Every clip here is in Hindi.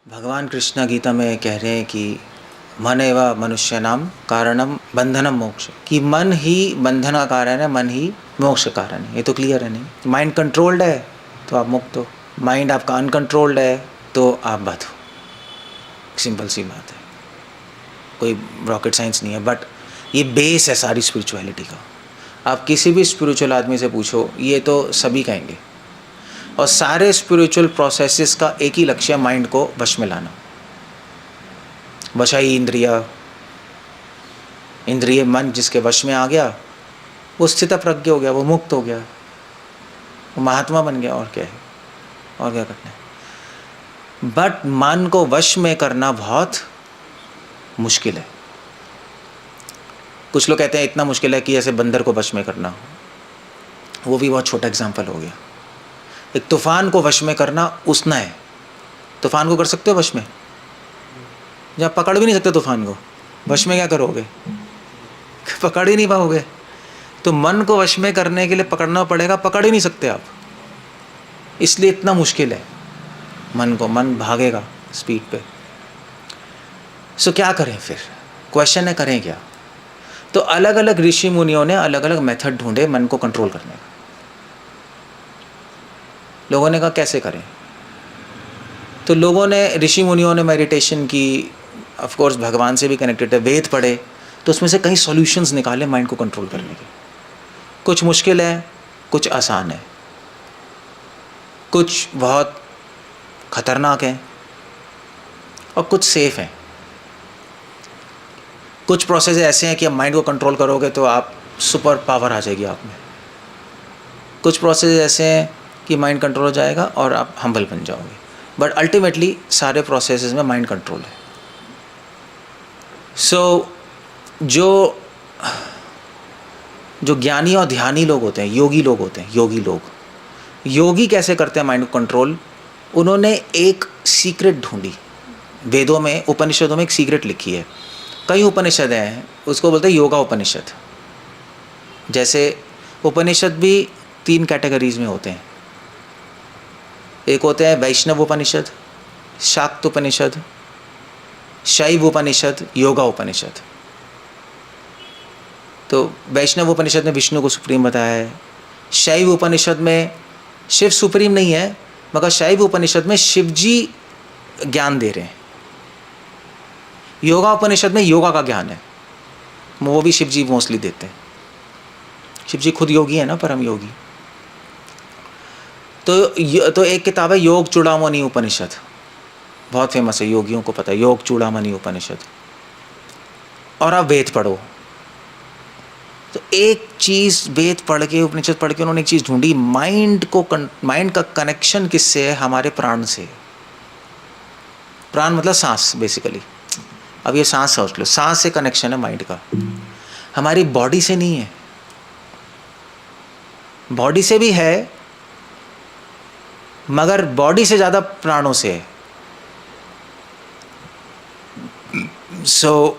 भगवान कृष्ण गीता में कह रहे हैं कि मन एवं मनुष्य नाम कारणम बंधनम मोक्ष, कि मन ही बंधन का कारण है, मन ही मोक्ष का कारण है। ये तो क्लियर है नहीं? माइंड कंट्रोल्ड है तो आप मुक्त हो, माइंड आपका अनकंट्रोल्ड है तो आप बद्ध हो। सिंपल सी बात है, कोई रॉकेट साइंस नहीं है, बट ये बेस है सारी स्पिरिचुअलिटी का। आप किसी भी स्पिरिचुअल आदमी से पूछो, ये तो सभी कहेंगे। और सारे स्पिरिचुअल प्रोसेसेस का एक ही लक्ष्य है, माइंड को वश में लाना। वशाई इंद्रिय मन जिसके वश में आ गया, वो स्थित प्रज्ञ हो गया, वो मुक्त हो गया, वो महात्मा बन गया। और क्या है, और क्या करना है? बट मन को वश में करना बहुत मुश्किल है। कुछ लोग कहते हैं इतना मुश्किल है कि जैसे बंदर को वश में करना हो। वो भी बहुत छोटा एग्जाम्पल हो गया। एक तूफान को वश में करना उसना है। तूफान को कर सकते हो वश में? जब पकड़ भी नहीं सकते तूफान को, वश में क्या करोगे? पकड़ ही नहीं पाओगे। तो मन को वश में करने के लिए पकड़ना पड़ेगा, पकड़ ही नहीं सकते आप, इसलिए इतना मुश्किल है मन को। मन भागेगा स्पीड पे। सो क्या करें फिर? क्वेश्चन है, करें क्या? तो अलग अलग ऋषि मुनियों ने अलग अलग मेथड ढूंढे मन को कंट्रोल करने का। लोगों ने कहा कैसे करें? तो लोगों ने, ऋषि मुनियों ने मेडिटेशन की, ऑफ कोर्स भगवान से भी कनेक्टेड है, वेद पढ़े, तो उसमें से कई सॉल्यूशंस निकाले माइंड को कंट्रोल करने के। कुछ मुश्किल है, कुछ आसान है, कुछ बहुत खतरनाक है और कुछ सेफ है। कुछ प्रोसेस ऐसे हैं कि आप माइंड को कंट्रोल करोगे तो आप सुपर पावर आ जाएगी आप में। कुछ प्रोसेस ऐसे हैं कि माइंड कंट्रोल हो जाएगा और आप हम्बल बन जाओगे। बट अल्टीमेटली सारे प्रोसेसेस में माइंड कंट्रोल है। सो जो ज्ञानी और ध्यानी लोग होते हैं, योगी लोग होते हैं, योगी कैसे करते हैं माइंड को कंट्रोल? उन्होंने एक सीक्रेट ढूंढी। वेदों में, उपनिषदों में एक सीक्रेट लिखी है। कई उपनिषद हैं, उसको बोलते हैं योगा उपनिषद। जैसे उपनिषद भी 3 कैटेगरीज में होते हैं। एक होते हैं वैष्णव उपनिषद, शाक्त उपनिषद, शैव उपनिषद, योगा उपनिषद। तो वैष्णव उपनिषद में विष्णु को सुप्रीम बताया है। शैव उपनिषद में शिव सुप्रीम नहीं है, मगर शैव उपनिषद में शिव जी ज्ञान दे रहे हैं। योगा उपनिषद में योगा का ज्ञान है, वो भी शिव जी मोस्टली देते हैं। शिव जी खुद योगी है ना, परम योगी। तो एक किताब है योग चूड़ामणि उपनिषद, बहुत फेमस है, योगियों को पता है, योग चूड़ामणि उपनिषद। और आप वेद पढ़ो तो एक चीज़, वेद पढ़ के, उपनिषद पढ़ के उन्होंने एक चीज़ ढूंढी, माइंड का कनेक्शन किससे है? हमारे प्राण से। प्राण मतलब सांस बेसिकली। अब ये सांस सोच लो, सांस से कनेक्शन है माइंड का, हमारी बॉडी से नहीं है। बॉडी से भी है, मगर बॉडी से ज़्यादा प्राणों से है। सो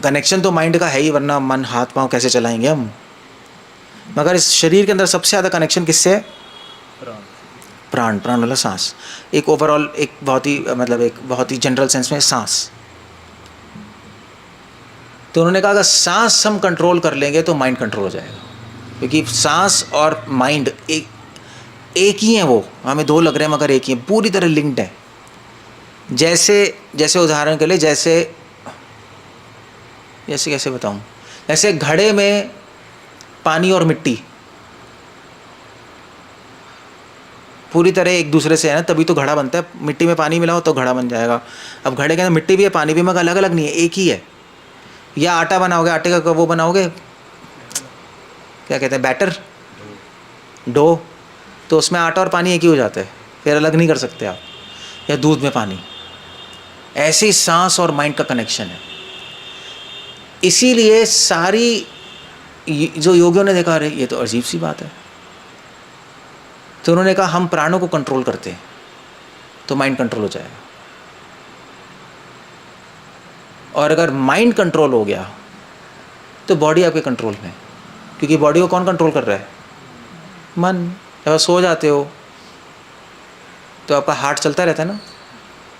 कनेक्शन तो माइंड का है ही, वरना मन हाथ पांव कैसे चलाएंगे हम? मगर इस शरीर के अंदर सबसे ज़्यादा कनेक्शन किससे है? प्राण। प्राण मतलब सांस। एक ओवरऑल, एक बहुत ही जनरल सेंस में सांस। तो उन्होंने कहा अगर सांस हम कंट्रोल कर लेंगे तो माइंड कंट्रोल हो जाएगा, क्योंकि सांस और माइंड एक ही है। वो हमें 2 लग रहे हैं मगर एक ही है, पूरी तरह लिंक्ड है। जैसे उदाहरण के लिए, जैसे कैसे बताऊं, जैसे घड़े में पानी और मिट्टी पूरी तरह एक दूसरे से है ना, तभी तो घड़ा बनता है। मिट्टी में पानी मिलाओ तो घड़ा बन जाएगा। अब घड़े के अंदर मिट्टी भी है, पानी भी, मगर अलग अलग नहीं है, एक ही है। या आटा बनाओगे, आटे का वो बनाओगे, क्या कहते हैं, बैटर, डो, तो उसमें आटा और पानी एक ही हो जाता है, फिर अलग नहीं कर सकते आप। या दूध में पानी। ऐसी सांस और माइंड का कनेक्शन है। इसीलिए सारी जो योगियों ने देखा, अरे ये तो अजीब सी बात है, तो उन्होंने कहा हम प्राणों को कंट्रोल करते हैं तो माइंड कंट्रोल हो जाएगा। और अगर माइंड कंट्रोल हो गया तो बॉडी आपके कंट्रोल में, क्योंकि बॉडी को कौन कंट्रोल कर रहा है? मन। जब आप सो जाते हो तो आपका हार्ट चलता रहता है ना,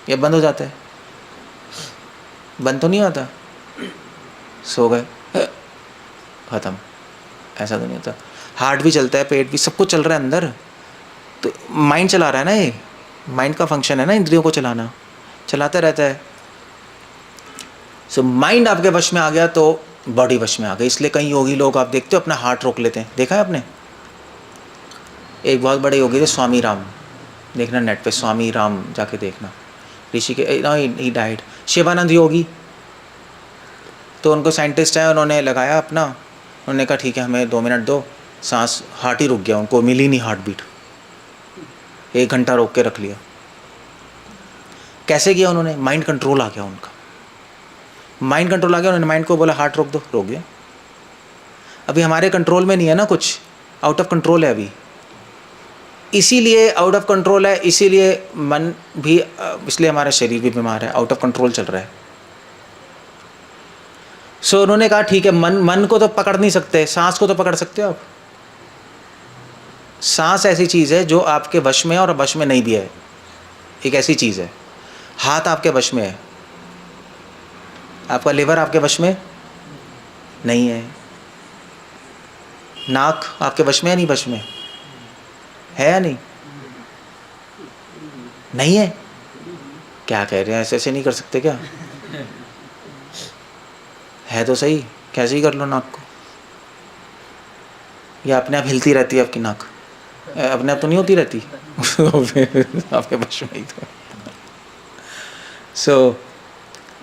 या बंद हो जाता है? बंद तो नहीं होता, सो गए ख़त्म, ऐसा तो नहीं होता। हार्ट भी चलता है, पेट भी, सब कुछ चल रहा है अंदर, तो माइंड चला रहा है ना, ये माइंड का फंक्शन है ना, इंद्रियों को चलाना, चलाता रहता है। सो माइंड आपके वश में आ गया तो बॉडी वश में आ गई। इसलिए कई योगी लोग आप देखते हो अपना हार्ट रोक लेते हैं, देखा है आपने? एक बहुत बड़े योगी थे स्वामी राम, देखना नेट पे स्वामी राम जाके देखना, ऋषि के ही डाइड। शिवानंद योगी, तो उनको साइंटिस्ट है, उन्होंने लगाया अपना, उन्होंने कहा ठीक है हमें 2 मिनट दो, सांस, हार्ट ही रुक गया, उनको मिली नहीं हार्ट बीट, 1 घंटा रोक के रख लिया। कैसे किया उन्होंने? माइंड कंट्रोल आ गया उनका, माइंड कंट्रोल आ गया, उन्होंने माइंड को बोला हार्ट रोक दो, रोक गया। अभी हमारे कंट्रोल में नहीं है ना कुछ, आउट ऑफ कंट्रोल है अभी, इसीलिए आउट ऑफ कंट्रोल है, इसीलिए मन भी, इसलिए हमारा शरीर भी बीमार है, आउट ऑफ कंट्रोल चल रहा है। सो उन्होंने कहा ठीक है, मन को तो पकड़ नहीं सकते, सांस को तो पकड़ सकते हो आप। सांस ऐसी चीज़ है जो आपके वश में है और वश में नहीं भी है, एक ऐसी चीज़ है। हाथ आपके वश में है, आपका लिवर आपके वश में नहीं है। नाक आपके वश में है, नहीं वश में है या नहीं? नहीं है? क्या कह रहे हैं, ऐसे ऐसे नहीं कर सकते क्या? है तो सही, कैसे ही कर लो नाक को, या अपने आप हिलती रहती है आपकी नाक? अपने आप तो नहीं होती रहती आपके वश में ही तो। सो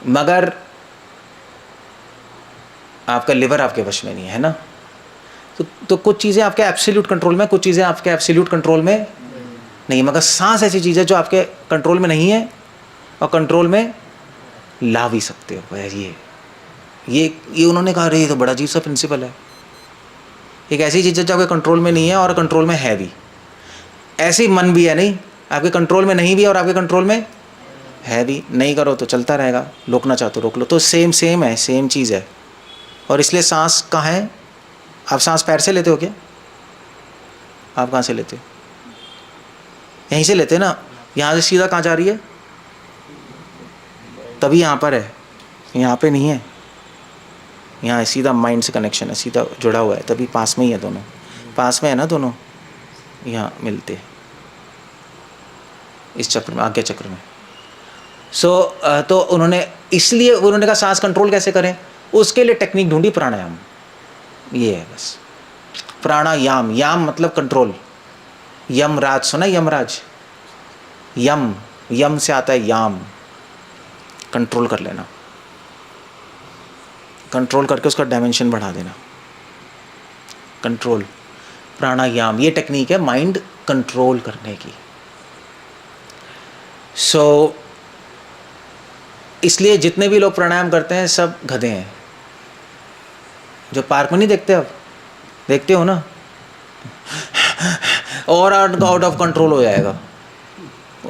मगर आपका लिवर आपके वश में नहीं है ना, तो कुछ चीज़ें आपके एब्सोल्यूट कंट्रोल में, कुछ चीज़ें आपके एब्सोल्यूट कंट्रोल में नहीं। मगर सांस ऐसी चीज़ है जो आपके कंट्रोल में नहीं है और कंट्रोल में ला भी सकते हो। ये उन्होंने कहा, अरे ये तो बड़ा अजीब सा प्रिंसिपल है, एक ऐसी चीज़ है जो आपके कंट्रोल में नहीं है और कंट्रोल में है भी। ऐसे ही मन भी है, नहीं आपके कंट्रोल में नहीं भी और आपके कंट्रोल में है भी। नहीं करो तो चलता रहेगा, रोकना चाहते हो रोक लो, तो सेम है, सेम चीज़ है। और इसलिए सांस कहाँ है? आप सांस पैर से लेते हो क्या? आप कहाँ से लेते हो? यहीं से लेते ना, यहाँ से सीधा कहाँ जा रही है? तभी यहाँ पर है, यहाँ पे नहीं है, यहाँ सीधा माइंड से कनेक्शन है, सीधा जुड़ा हुआ है, तभी पास में ही है, दोनों पास में है ना, दोनों यहाँ मिलते हैं इस चक्र में, आज्ञा चक्र में। तो उन्होंने, इसलिए उन्होंने कहा सांस कंट्रोल कैसे करें, उसके लिए टेक्निक ढूंढी, प्राणायाम। ये है बस, प्राणायाम। याम मतलब कंट्रोल, यमराज सुना? यमराज, यम से आता है याम, कंट्रोल कर लेना, कंट्रोल करके उसका डायमेंशन बढ़ा देना, कंट्रोल, प्राणायाम। ये टेक्निक है माइंड कंट्रोल करने की। सो इसलिए जितने भी लोग प्राणायाम करते हैं सब गधे हैं। जो पार्क में नहीं देखते, अब देखते हो ना, और आउट ऑफ कंट्रोल हो जाएगा।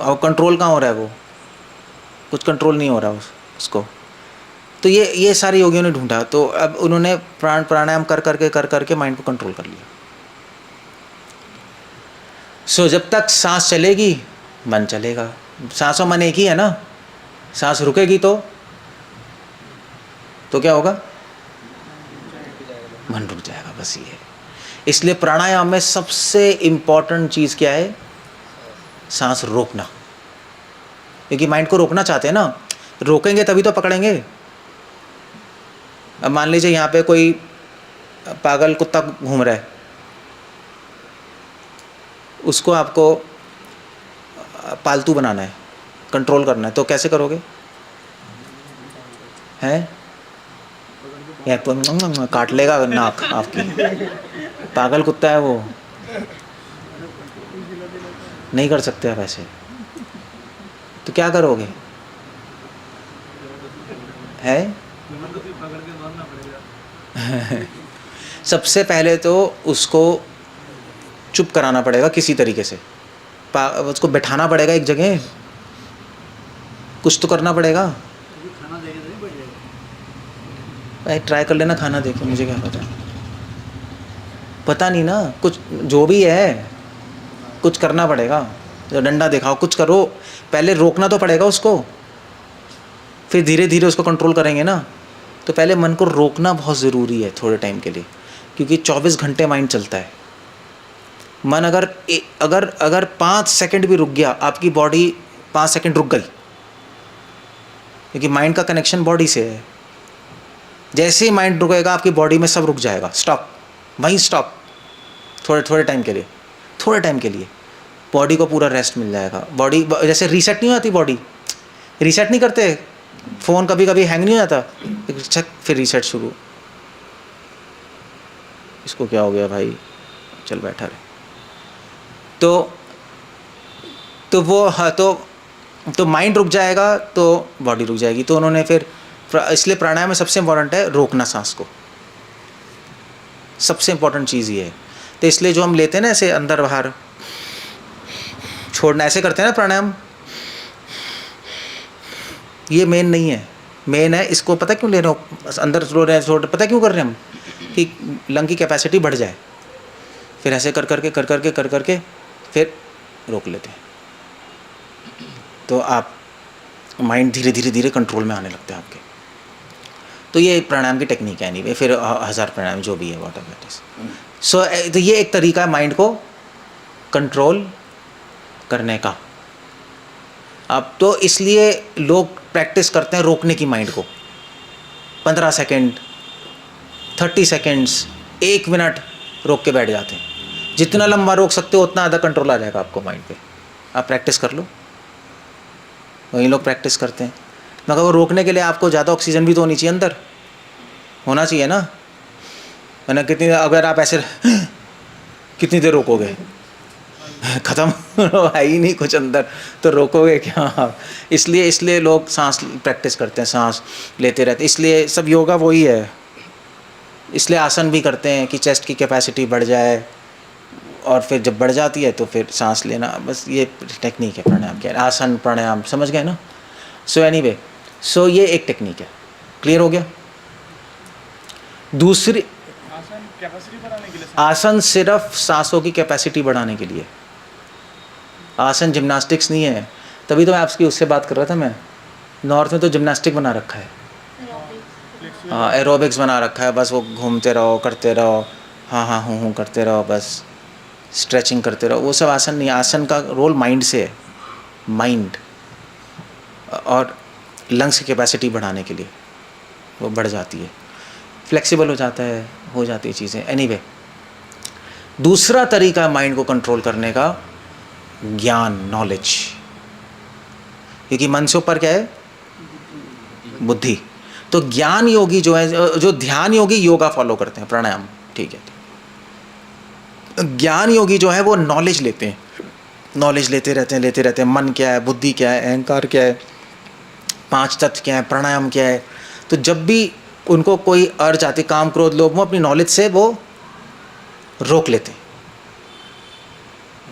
अब कंट्रोल कहाँ हो रहा है? वो कुछ कंट्रोल नहीं हो रहा उसको। तो ये सारे योगियों ने ढूंढा, तो अब उन्होंने प्राणायाम कर करके माइंड को कंट्रोल कर लिया। सो जब तक सांस चलेगी मन चलेगा, सांस और मन एक ही है ना। सांस रुकेगी तो क्या होगा? मन रुक जाएगा, बस ये है। इसलिए प्राणायाम में सबसे इंपॉर्टेंट चीज़ क्या है? सांस रोकना, क्योंकि माइंड को रोकना चाहते हैं ना, रोकेंगे तभी तो पकड़ेंगे। अब मान लीजिए यहाँ पे कोई पागल कुत्ता घूम रहा है, उसको आपको पालतू बनाना है, कंट्रोल करना है, तो कैसे करोगे? हैं? या तो काट लेगा नाक आपकी, पागल कुत्ता है वो, नहीं कर सकते आप ऐसे। तो क्या करोगे? है सबसे पहले तो उसको चुप कराना पड़ेगा किसी तरीके से, उसको बैठाना पड़ेगा एक जगह, कुछ तो करना पड़ेगा। भाई ट्राई कर लेना, खाना देके, मुझे क्या पता नहीं ना, कुछ जो भी है कुछ करना पड़ेगा। तो डंडा दिखाओ, कुछ करो, पहले रोकना तो पड़ेगा उसको, फिर धीरे धीरे उसको कंट्रोल करेंगे ना। तो पहले मन को रोकना बहुत ज़रूरी है थोड़े टाइम के लिए, क्योंकि 24 घंटे माइंड चलता है। मन अगर अगर अगर 5 सेकंड भी रुक गया, आपकी बॉडी 5 सेकंड रुक गई, क्योंकि माइंड का कनेक्शन बॉडी से है। जैसे ही माइंड रुकेगा आपकी बॉडी में सब रुक जाएगा, स्टॉप, वहीं स्टॉप, थोड़े थोड़े टाइम के लिए, थोड़े टाइम के लिए बॉडी को पूरा रेस्ट मिल जाएगा। बॉडी जैसे रीसेट नहीं होती, बॉडी रीसेट नहीं करते, फ़ोन कभी कभी हैंग नहीं हो जाता, चक फिर रीसेट शुरू। इसको क्या हो गया भाई, चल बैठा रहे। तो वो हाँ, तो माइंड रुक जाएगा तो बॉडी रुक जाएगी। तो उन्होंने फिर इसलिए प्राणायाम में सबसे इम्पोर्टेंट है रोकना सांस को, सबसे इम्पोर्टेंट चीज़ ये है। तो इसलिए जो हम लेते हैं ना ऐसे अंदर बाहर छोड़ना, ऐसे करते हैं ना प्राणायाम, ये मेन नहीं है। मेन है इसको पता क्यों ले रहे हो, अंदर छोड़ रहे हैं, छोड़, पता क्यों कर रहे हैं हम, कि लंग की कैपेसिटी बढ़ जाए। फिर ऐसे कर करके फिर रोक लेते हैं, तो आप माइंड धीरे धीरे कंट्रोल में आने लगता है आपके। तो ये प्राणायाम की टेक्निक है नहीं, फिर 1000 प्राणायाम जो भी है व्हाट एवर इट इज। सो तो ये एक तरीका है माइंड को कंट्रोल करने का। अब तो इसलिए लोग प्रैक्टिस करते हैं रोकने की माइंड को, 15 सेकेंड, 30 सेकेंड्स, 1 मिनट रोक के बैठ जाते हैं। जितना लंबा रोक सकते हो उतना ज़्यादा कंट्रोल आ जाएगा आपको माइंड पे। आप प्रैक्टिस कर लो, वही लोग प्रैक्टिस करते हैं। मगर वो रोकने के लिए आपको ज़्यादा ऑक्सीजन भी तो होनी चाहिए, अंदर होना चाहिए ना, वरना कितनी, अगर आप ऐसे कितनी देर रोकोगे, ख़त्म है ही नहीं कुछ अंदर, तो रोकोगे क्या। इसलिए लोग सांस प्रैक्टिस करते हैं, सांस लेते रहते, इसलिए सब योगा वही है। इसलिए आसन भी करते हैं कि चेस्ट की कैपेसिटी बढ़ जाए, और फिर जब बढ़ जाती है तो फिर सांस लेना, बस ये टेक्निक है प्राणायाम की। आसन प्राणायाम समझ गए ना। सो एनीवे, सो ये एक टेक्निक है, क्लियर हो गया। दूसरी आसन कैपेसिटी बढ़ाने के लिए, आसन सिर्फ सांसों की कैपेसिटी बढ़ाने के लिए, आसन जिम्नास्टिक्स नहीं है। तभी तो मैं आपकी उससे बात कर रहा था, मैं नॉर्थ में तो जिम्नास्टिक बना रखा है, हाँ एरोबिक्स बना रखा है, बस वो घूमते रहो, करते रहो, हाँ हूँ करते रहो, बस स्ट्रेचिंग करते रहो, वो सब आसन नहीं। आसन का रोल माइंड से है, माइंड और लंग्स की कैपेसिटी बढ़ाने के लिए वो बढ़ जाती है, फ्लेक्सिबल हो जाता है, हो जाती है चीज़ें। एनीवे, दूसरा तरीका माइंड को कंट्रोल करने का, ज्ञान, नॉलेज। क्योंकि मन से ऊपर क्या है, बुद्धि। तो ज्ञान योगी जो है, जो ध्यान योगी योगा फॉलो करते हैं, प्राणायाम, ठीक है। ज्ञान योगी जो है वो नॉलेज लेते हैं, नॉलेज लेते रहते हैं, मन क्या है, बुद्धि क्या है, अहंकार क्या है, 5 तत्व क्या है, प्राणायाम क्या है। तो जब भी उनको कोई अर्ज आती, काम क्रोध लोभ, वो अपनी नॉलेज से वो रोक लेते हैं।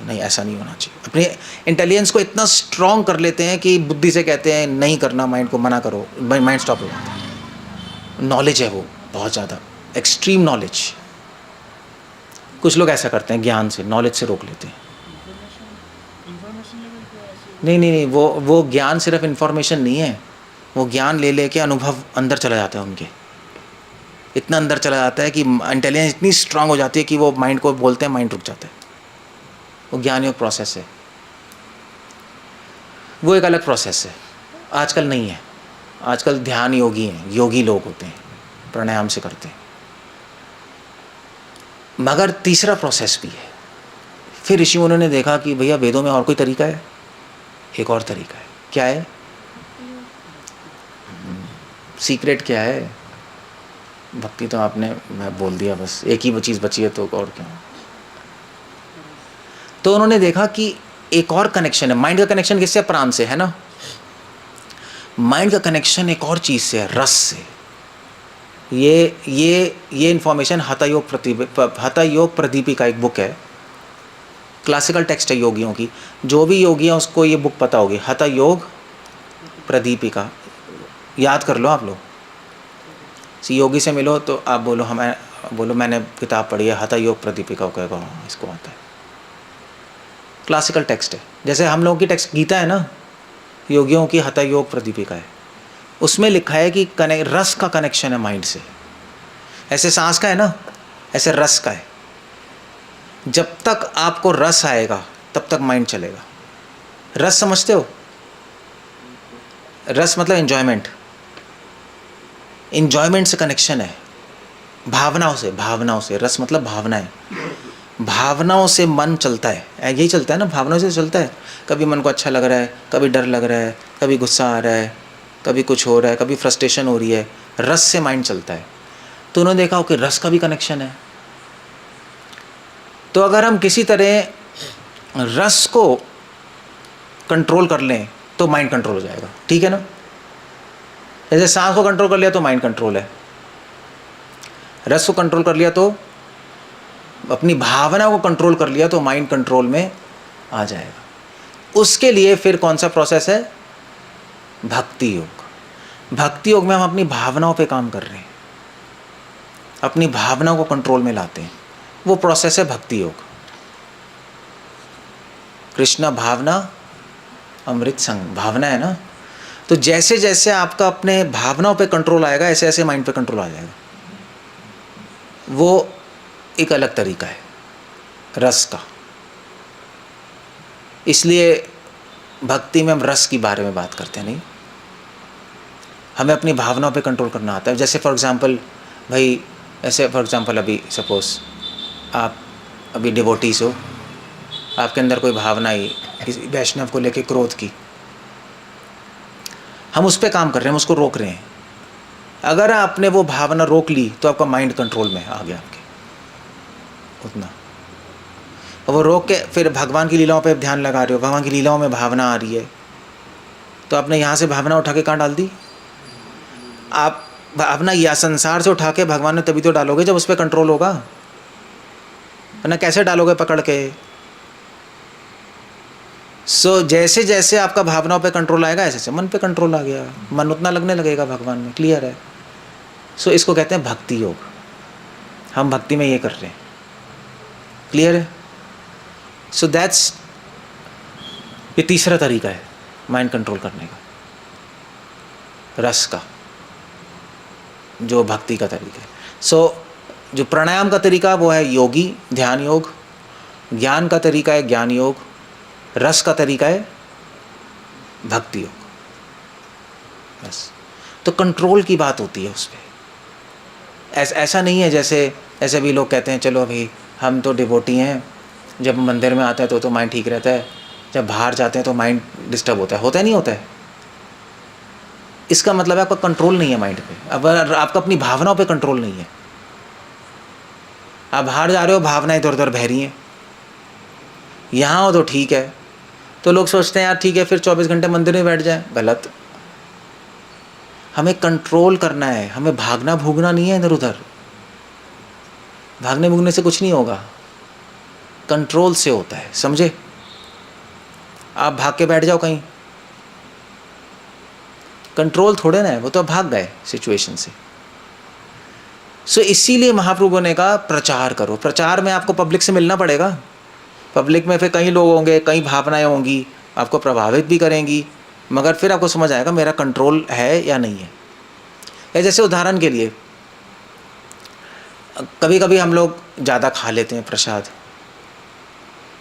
नहीं, ऐसा नहीं होना चाहिए। अपने इंटेलिजेंस को इतना स्ट्रॉन्ग कर लेते हैं कि बुद्धि से कहते हैं नहीं करना, माइंड को मना करो, माइंड स्टॉप हो जाता है। नॉलेज है वो बहुत ज़्यादा, एक्सट्रीम नॉलेज। कुछ लोग ऐसा करते हैं, ज्ञान से, नॉलेज से रोक लेते हैं। नहीं, वो ज्ञान सिर्फ इन्फॉर्मेशन नहीं है, वो ज्ञान ले लेके अनुभव अंदर चला जाता है उनके, इतना अंदर चला जाता है कि इंटेलिजेंस इतनी स्ट्रांग हो जाती है कि वो माइंड को बोलते हैं, माइंड रुक जाता है। वो ज्ञान योग प्रोसेस है, वो एक अलग प्रोसेस है। आजकल नहीं है, आजकल ध्यान योगी हैं, योगी लोग होते हैं, प्राणायाम से करते हैं। मगर तीसरा प्रोसेस भी है। फिर ऋषि उन्होंने देखा कि भैया वेदों में और कोई तरीका है, एक और तरीका है। क्या है? सीक्रेट क्या है? भक्ति तो आपने मैं बोल दिया, बस एक ही चीज़ बची है, तो और क्या। तो उन्होंने देखा कि एक और कनेक्शन है। माइंड का कनेक्शन किससे है? प्राण से, है ना। माइंड का कनेक्शन एक और चीज़ से है, रस से। ये इन्फॉर्मेशन हठयोग प्रदीपिका एक बुक है, क्लासिकल टेक्स्ट है योगियों की। जो भी योगी हैं उसको ये बुक पता होगी, हठयोग प्रदीपिका। याद कर लो आप लोग, योगी से मिलो तो आप बोलो मैंने किताब पढ़ी है, हठयोग प्रदीपिका, कहेगा इसको आता है। क्लासिकल टेक्स्ट है। जैसे हम लोगों की टेक्स्ट गीता है ना, योगियों की हठ योग प्रदीपिका है, उसमें लिखा है कि रस का कनेक्शन है माइंड से। ऐसे सांस का है ना, ऐसे रस का है। जब तक आपको रस आएगा तब तक माइंड चलेगा। रस समझते हो? रस मतलब एंजॉयमेंट। एंजॉयमेंट से कनेक्शन है, भावनाओं से। भावनाओं से, रस मतलब भावनाएं। भावनाओं से मन चलता है, यही चलता है ना, भावनाओं से चलता है। कभी मन को अच्छा लग रहा है, कभी डर लग रहा है, कभी गुस्सा आ रहा है, कभी कुछ हो रहा है, कभी फ्रस्ट्रेशन हो रही है। रस से माइंड चलता है। तो उन्होंने देखा हो कि रस का भी कनेक्शन है। तो अगर हम किसी तरह रस को कंट्रोल कर लें तो माइंड कंट्रोल हो जाएगा, ठीक है ना। जैसे सांस को कंट्रोल कर लिया तो माइंड कंट्रोल है, रस को कंट्रोल कर लिया तो, अपनी भावना को कंट्रोल कर लिया तो माइंड कंट्रोल में आ जाएगा। उसके लिए फिर कौन सा प्रोसेस है? भक्ति योग। भक्ति योग में हम अपनी भावनाओं पे काम कर रहे हैं, अपनी भावनाओं को कंट्रोल में लाते हैं। वो प्रोसेस है भक्ति योग। कृष्णा भावना अमृत संग, भावना है ना। तो जैसे जैसे आपका अपने भावनाओं पे कंट्रोल आएगा, ऐसे ऐसे माइंड पे कंट्रोल आ जाएगा। वो एक अलग तरीका है रस का। इसलिए भक्ति में हम रस के बारे में बात करते हैं नहीं, हमें अपनी भावनाओं पे कंट्रोल करना आता है। जैसे फॉर एग्जांपल भाई, ऐसे फॉर एग्जांपल अभी सपोज आप अभी डिवोटीज हो, आपके अंदर कोई भावना आई किसी वैष्णव को लेके क्रोध की, हम उस पर काम कर रहे हैं, हम उसको रोक रहे हैं। अगर आपने वो भावना रोक ली तो आपका माइंड कंट्रोल में आ गया आपके, उतना। और वो रोक के फिर भगवान की लीलाओं पे ध्यान लगा रहे हो, भगवान की लीलाओं में भावना आ रही है, तो आपने यहाँ से भावना उठा के कहाँ डाल दी? आप अपना या संसार से उठा के भगवान में तभी तो डालोगे जब उस पर कंट्रोल होगा, वरना कैसे डालोगे पकड़ के? सो जैसे जैसे आपका भावनाओं पे कंट्रोल आएगा, ऐसे ऐसे मन पे कंट्रोल आ गया, मन उतना लगने लगेगा भगवान में। क्लियर है? सो इसको कहते हैं भक्ति योग। हम भक्ति में ये कर रहे हैं। क्लियर है? सो दैट्स, ये तीसरा तरीका है माइंड कंट्रोल करने का, रस का, जो भक्ति का तरीका है। सो जो प्राणायाम का तरीका वो है योगी ध्यान योग, ज्ञान का तरीका है ज्ञान योग, रस का तरीका है भक्ति योग। बस। तो कंट्रोल की बात होती है उस पर। ऐसा नहीं है जैसे भी लोग कहते हैं चलो अभी हम तो डिवोटी हैं, जब मंदिर में आता है तो माइंड ठीक रहता है, जब बाहर जाते हैं तो माइंड डिस्टर्ब होता है नहीं होता है। इसका मतलब है आपका कंट्रोल नहीं है माइंड पे, अब आपका अपनी भावनाओं पे कंट्रोल नहीं है। आप बाहर जा रहे हो, भावनाएं इधर उधर बह रही हैं, यहाँ हो तो ठीक है। तो लोग सोचते हैं यार ठीक है फिर 24 घंटे मंदिर में बैठ जाए, गलत। हमें कंट्रोल करना है, हमें भागना भूगना नहीं है इधर उधर। भागने भूगने से कुछ नहीं होगा, कंट्रोल से होता है, समझे। आप भाग के बैठ जाओ कहीं, कंट्रोल थोड़े ना है, वो तो भाग गए सिचुएशन से। सो इसीलिए महाप्रभु ने कहा प्रचार करो। प्रचार में आपको पब्लिक से मिलना पड़ेगा। पब्लिक में फिर कई लोग होंगे, कई भावनाएं होंगी, आपको प्रभावित भी करेंगी, मगर फिर आपको समझ आएगा मेरा कंट्रोल है या नहीं है। या जैसे उदाहरण के लिए कभी कभी हम लोग ज़्यादा खा लेते हैं प्रसाद,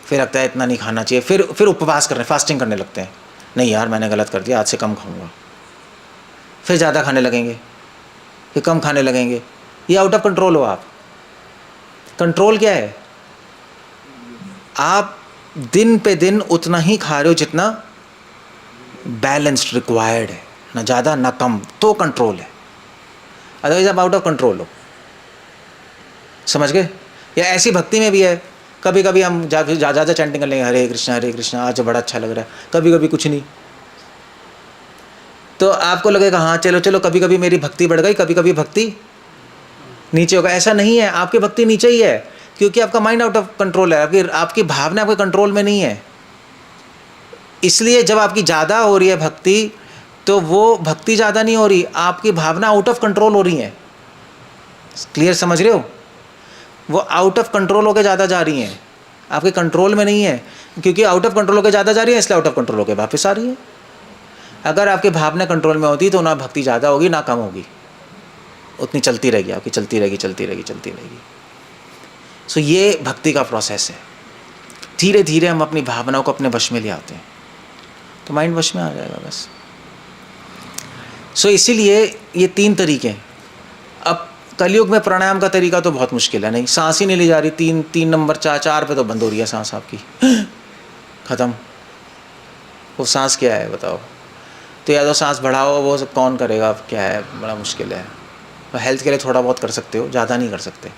फिर लगता है इतना नहीं खाना चाहिए, फिर उपवास करने, फास्टिंग करने लगते हैं। नहीं यार मैंने गलत कर दिया, आज से कम खाऊंगा। फिर ज़्यादा खाने लगेंगे, फिर कम खाने लगेंगे। ये आउट ऑफ कंट्रोल हो आप। कंट्रोल क्या है? आप दिन पे दिन उतना ही खा रहे हो जितना बैलेंस्ड रिक्वायर्ड है, ना ज़्यादा ना कम, तो कंट्रोल है। अदरवाइज आप आउट ऑफ कंट्रोल हो। समझ गए? या ऐसी भक्ति में भी है, कभी कभी हम ज़्यादा चैंटिंग कर लेंगे, हरे कृष्णा आज बड़ा अच्छा लग रहा है, कभी कभी कुछ नहीं। तो आपको लगेगा हाँ चलो कभी कभी मेरी भक्ति बढ़ गई, कभी कभी भक्ति नीचे होगा। ऐसा नहीं है, आपकी भक्ति नीचे ही है, क्योंकि आपका माइंड आउट ऑफ कंट्रोल है, आपकी भावना आपके कंट्रोल में नहीं है। इसलिए जब आपकी ज़्यादा हो रही है भक्ति, तो वो भक्ति ज़्यादा नहीं हो रही, आपकी भावना आउट ऑफ कंट्रोल हो रही है। क्लियर समझ रहे हो? वो आउट ऑफ कंट्रोल होकर ज़्यादा जा रही हैं, आपके कंट्रोल में नहीं है, क्योंकि आउट ऑफ कंट्रोल होकर ज़्यादा जा रही है, इसलिए आउट ऑफ कंट्रोल होकर वापस आ रही है। अगर आपकी भावना कंट्रोल में होती तो ना भक्ति ज़्यादा होगी ना कम होगी, उतनी चलती रहेगी आपकी, चलती रहेगी चलती रहेगी चलती रहेगी। सो ये भक्ति का प्रोसेस है। धीरे धीरे हम अपनी भावनाओं को अपने वश में ले आते हैं तो माइंड वश में आ जाएगा बस। सो इसीलिए ये 3 तरीके हैं। अब कलयुग में प्राणायाम का तरीका तो बहुत मुश्किल है, नहीं सांस ही नहीं ली जा रही, 3 नंबर 4 पे तो बंद हो रही है सांस आपकी, ख़त्म। वो सांस क्या है बताओ? तो या तो सांस बढ़ाओ, वो कौन करेगा, क्या है, बड़ा मुश्किल है। तो हेल्थ के लिए थोड़ा बहुत कर सकते हो, ज़्यादा नहीं कर सकते,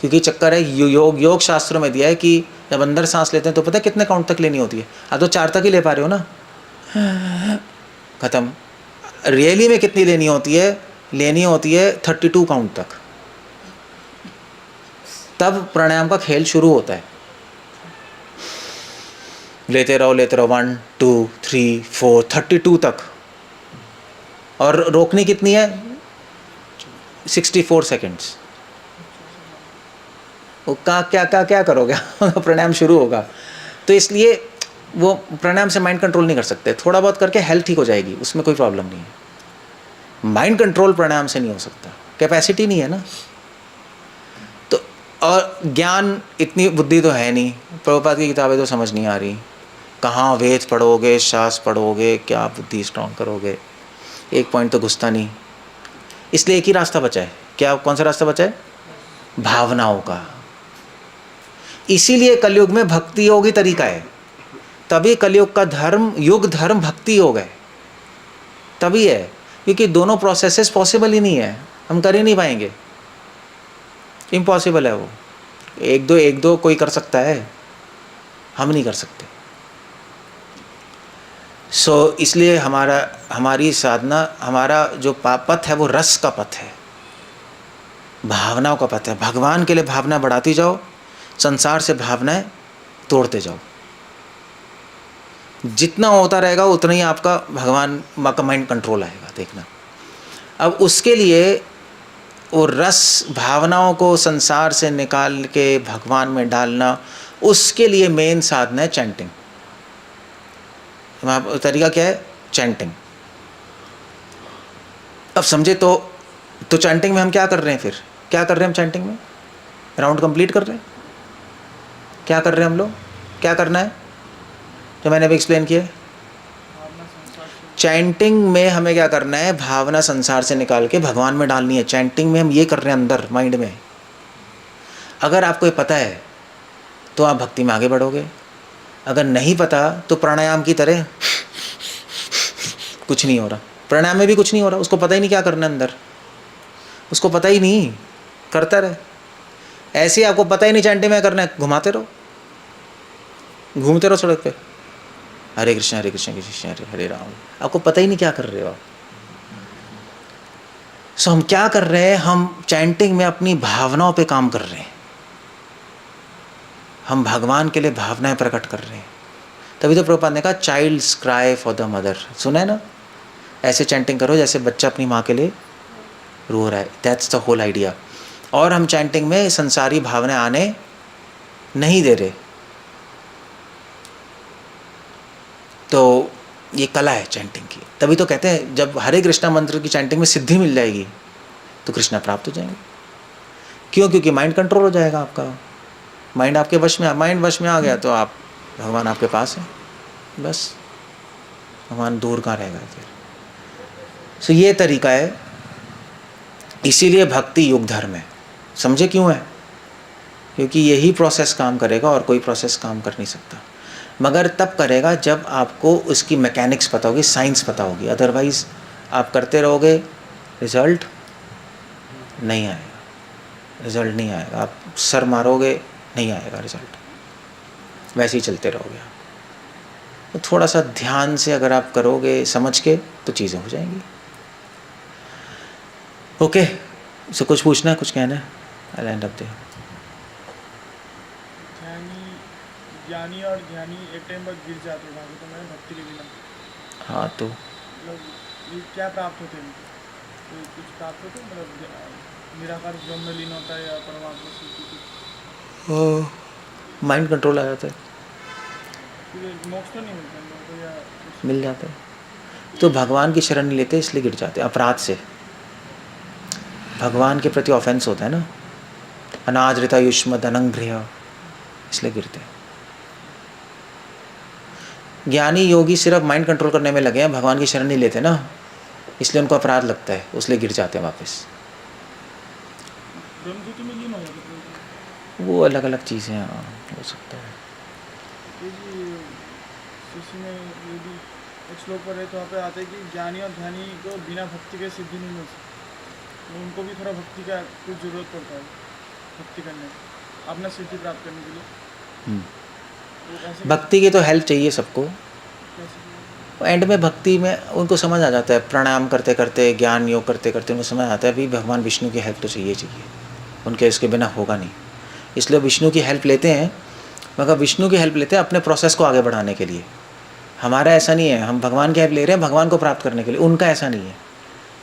क्योंकि चक्कर है योग शास्त्रों में दिया है कि जब अंदर सांस लेते हैं तो पता है कितने काउंट तक लेनी होती है? आप तो 4 तक ही ले पा रहे हो ना, ख़त्म। रियली में कितनी लेनी होती है? लेनी होती है 32 काउंट तक, तब प्राणायाम का खेल शुरू होता है। लेते रहो 1 2 3 4 32 तक, और रोकनी कितनी है? 64 सेकेंड्स। वो क्या करोगे प्राणायाम शुरू होगा। तो इसलिए वो प्राणायाम से माइंड कंट्रोल नहीं कर सकते, थोड़ा बहुत करके हेल्थ ठीक हो जाएगी, उसमें कोई प्रॉब्लम नहीं है। माइंड कंट्रोल प्राणायाम से नहीं हो सकता, कैपेसिटी नहीं है ना। तो और ज्ञान, इतनी बुद्धि तो है नहीं, प्रभुपाद की किताबें तो समझ नहीं आ रही, कहाँ वेद पढ़ोगे, शास्त्र पढ़ोगे, क्या बुद्धि स्ट्रॉन्ग करोगे, एक पॉइंट तो घुसता नहीं। इसलिए एक ही रास्ता बचा है, क्या, कौन सा रास्ता बचा है? भावनाओं का। इसीलिए कलयुग में भक्ति योग ही तरीका है, तभी कलयुग का धर्म, युग धर्म भक्ति योग है, तभी है, क्योंकि दोनों प्रोसेसेस पॉसिबल ही नहीं है, हम कर ही नहीं पाएंगे, इम्पॉसिबल है वो। एक दो कोई कर सकता है, हम नहीं कर सकते। सो इसलिए हमारी साधना, हमारा जो पथ है वो रस का पथ है, भावनाओं का पथ है। भगवान के लिए भावना बढ़ाती जाओ, संसार से भावनाएं तोड़ते जाओ। जितना होता रहेगा उतना ही आपका भगवान का माइंड कंट्रोल आएगा, देखना। अब उसके लिए वो रस, भावनाओं को संसार से निकाल के भगवान में डालना, उसके लिए मेन साधना है चैंटिंग। तरीका क्या है? चैंटिंग। अब समझे तो चैंटिंग में हम क्या कर रहे हैं? फिर क्या कर रहे हैं हम चैंटिंग में? राउंड कंप्लीट कर रहे हैं। क्या कर रहे हैं हम लोग? क्या करना है जो मैंने अभी एक्सप्लेन किया? चैंटिंग में हमें क्या करना है? भावना संसार से निकाल के भगवान में डालनी है। चैंटिंग में हम ये कर रहे हैं अंदर माइंड में। अगर आपको ये पता है तो आप भक्ति में आगे बढ़ोगे, अगर नहीं पता तो प्राणायाम की तरह कुछ नहीं हो रहा। प्राणायाम में भी कुछ नहीं हो रहा, उसको पता ही नहीं क्या करना है अंदर, उसको पता ही नहीं, करता रहे। ऐसे ही आपको पता ही नहीं चैंटिंग में करना है, घुमाते रहो, घूमते रहो सड़क पे, हरे कृष्ण कृष्ण हरे हरे राम, आपको पता ही नहीं क्या कर रहे हो आप। सो हम क्या कर रहे हैं? हम चैंटिंग में अपनी भावनाओं पे काम कर रहे हैं, हम भगवान के लिए भावनाएं प्रकट कर रहे हैं। तभी तो प्रभुपाद ने कहा childs cry for the mother, सुना है ना? ऐसे चैंटिंग करो जैसे बच्चा अपनी माँ के लिए रो रहा है, दैट्स द होल आइडिया। और हम चैंटिंग में संसारी भावनाएं आने नहीं दे रहे। तो ये कला है चैंटिंग की। तभी तो कहते हैं जब हरे कृष्णा मंत्र की चैंटिंग में सिद्धि मिल जाएगी तो कृष्णा प्राप्त हो जाएंगे। क्यों? क्योंकि माइंड कंट्रोल हो जाएगा आपका, माइंड आपके वश में। माइंड वश में आ गया तो आप, भगवान आपके पास है, बस भगवान दूर का रहेगा फिर। सो ये तरीका है। इसीलिए भक्ति युग धर्म है। समझे क्यों है? क्योंकि यही प्रोसेस काम करेगा और कोई प्रोसेस काम कर नहीं सकता, मगर तब करेगा जब आपको उसकी मैकेनिक्स पता होगी, साइंस पता होगी। अदरवाइज आप करते रहोगे, रिजल्ट नहीं आएगा, रिजल्ट नहीं आएगा। आप सर मारोगे, नहीं आएगा रिजल्ट, वैसे ही चलते रहोगे आप। तो थोड़ा सा ध्यान से अगर आप करोगे समझ के तो चीज़ें हो जाएंगी। ओके, सो कुछ पूछना है, कुछ कहना है? आई एंड अप देयर। ज्ञानी और ध्यानी एक टाइम बाद गिर जाते हैं भागे, तो मैं भक्ति के बिना। हाँ, तो मतलब ये क्या प्राप्त होते हैं? तो कुछ प्राप्त होते हैं, मतलब निराकार ब्रह्म में लीन होता है या परमात्मा से कुछ? माइंड कंट्रोल आ जाता है, फिर मोक्ष तो नहीं मिलता हम लोगों को, या मिल जाता है। तो भगवान की शरण नहीं लेते इसलिए गिर जाते हैं अपराध से। भगवान के प्रति ऑफेंस होता है ना, अनादृता युष्मद अनंग्रह, इसलिए गिरते हैं। ज्ञानी योगी सिर्फ माइंड कंट्रोल करने में लगे हैं, भगवान की शरण नहीं लेते ना, इसलिए उनको अपराध लगता है, इसलिए गिर जाते हैं वापस। ब्रह्मज्योति में लीन हो जाते हैं। वो अलग अलग चीज़ें हैं, हाँ, हो सकता है। ये जी शिष्य में ये भी एक श्लोक पर है, तो वहाँ पे आते हैं कि ज्ञानी और ध्यानी को बिना भक्ति के सिद्धि नहीं मिल सकती, तो उनको भी थोड़ा भक्ति का कुछ ज़रूरत पड़ता है, भक्ति करने अपना सिद्धि प्राप्त करने के लिए। वो ऐसे भक्ति की तो हेल्प चाहिए सबको। कैसे? एंड में भक्ति में उनको समझ आ जाता है, प्राणायाम करते करते, ज्ञान योग करते करते उनको समझ आता है भी भगवान विष्णु की हेल्प तो चाहिए, उनके इसके बिना होगा नहीं, इसलिए विष्णु की हेल्प लेते हैं। मगर विष्णु की हेल्प लेते हैं अपने प्रोसेस को आगे बढ़ाने के लिए। हमारा ऐसा नहीं है, हम भगवान की हेल्प ले रहे हैं भगवान को प्राप्त करने के लिए, उनका ऐसा नहीं है।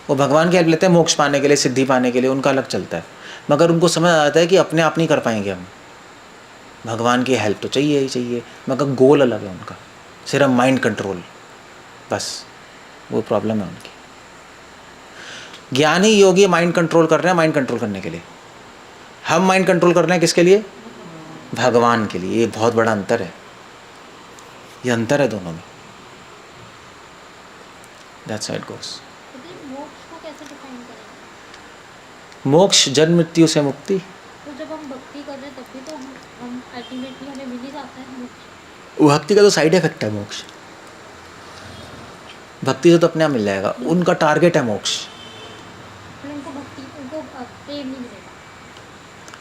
वो भगवान की हेल्प लेते हैं मोक्ष पाने के लिए, सिद्धि पाने के लिए, उनका अलग चलता है। मगर उनको समझ आ जाता है कि अपने आप नहीं कर पाएंगे हम, भगवान की हेल्प तो चाहिए ही चाहिए, मगर गोल अलग है उनका, सिर्फ माइंड कंट्रोल, बस वो प्रॉब्लम है उनकी। ज्ञानी योगी माइंड कंट्रोल कर रहे हैं माइंड कंट्रोल करने के लिए, हम माइंड कंट्रोल कर रहे हैं किसके लिए? भगवान के लिए। ये बहुत बड़ा अंतर है, ये अंतर है दोनों में। That's how it goes. मोक्ष को कैसे डिफाइन करें? मोक्ष जन्म मृत्यु से मुक्ति। तो जब हम भक्ति कर रहे हैं तब भी तो हम अल्टीमेटली हमें मिल ही जाता है मोक्ष। भक्ति का तो साइड इफेक्ट है मोक्ष, भक्ति से तो अपने आप मिल जाएगा, उनका टारगेट है मोक्ष। फिर उनको भक्ति, उनको प्रेम नहीं मिलेगा।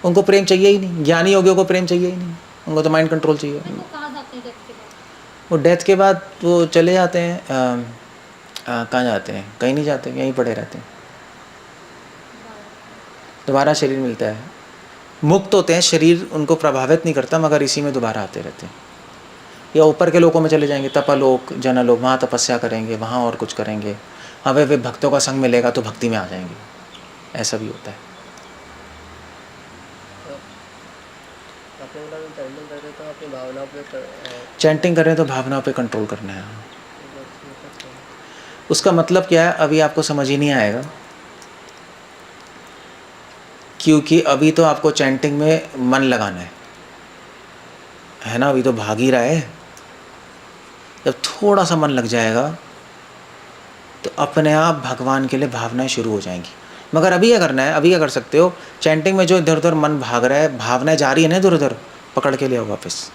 उनको प्रेम चाहिए ही नहीं, ज्ञानी योगियों को प्रेम चाहिए ही नहीं, उनको तो माइंड कंट्रोल चाहिए। तो कहाँ जाते हैं डेथ के बाद? वो डेथ के बाद वो चले जाते हैं, कहाँ जाते हैं? कहीं नहीं जाते, यहीं पड़े रहते हैं, दोबारा शरीर मिलता है, मुक्त होते हैं, शरीर उनको प्रभावित नहीं करता, मगर इसी में दोबारा आते रहते हैं। या ऊपर के लोकों में चले जाएंगे, तपालोक, जनलोक, वहाँ तपस्या करेंगे, वहाँ और कुछ करेंगे, हमें वे भक्तों का संग मिलेगा तो भक्ति में आ जाएंगे, ऐसा भी होता है। आपने बोला कि चैंटिंग करते तो अपनी भावनाओं पे चैंटिंग कर रहे हैं तो भावनाओं पे कंट्रोल करना है। उसका मतलब क्या है अभी आपको समझ ही नहीं आएगा, क्योंकि अभी तो आपको चैंटिंग में मन लगाना है ना, अभी तो भाग ही रहा है। जब थोड़ा सा मन लग जाएगा तो अपने आप भगवान के लिए भावनाएं शुरू हो जाएंगी। मगर अभी क्या करना है, अभी क्या कर सकते हो, चैंटिंग में जो इधर उधर मन भाग रहा है, भावनाएं जा रही है ना इधर उधर, पकड़ के ले आओ वापस,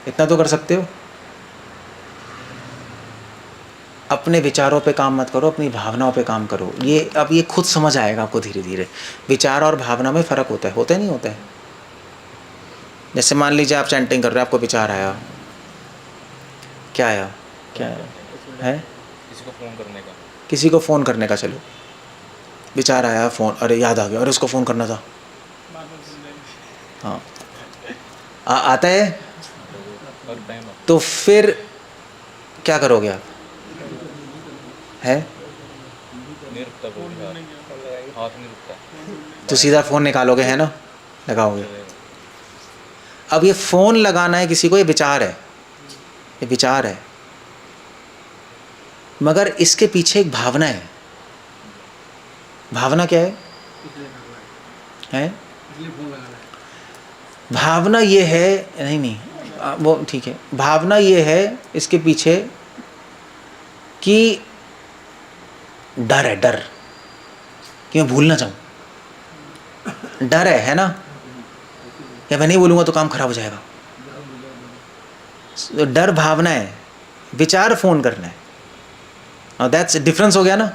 इतना तो कर सकते हो। अपने विचारों पे काम मत करो, अपनी भावनाओं पे काम करो। ये अब ये खुद समझ आएगा आपको धीरे धीरे, विचार और भावना में फ़र्क होता है नहीं होता है। जैसे मान लीजिए आप चैंटिंग कर रहे हो, आपको विचार आया, क्या आया है? किसी को फ़ोन करने का, चलो विचार आया फ़ोन, अरे याद आ गया, अरे उसको फ़ोन करना था, हाँ आता है, तो फिर क्या करोगे आप? है तो सीधा फ़ोन निकालोगे, है ना, लगाओगे। अब ये फ़ोन लगाना है किसी को, ये विचार है, ये विचार है, मगर इसके पीछे एक भावना है। भावना क्या है? भावना ये है, नहीं वो ठीक है, भावना ये है इसके पीछे कि डर है, डर कि मैं भूल ना जाऊं, डर है ना, या मैं नहीं बोलूँगा तो काम खराब हो जाएगा, तो डर भावना है, विचार फ़ोन करना है। और दैट्स डिफरेंस हो गया ना।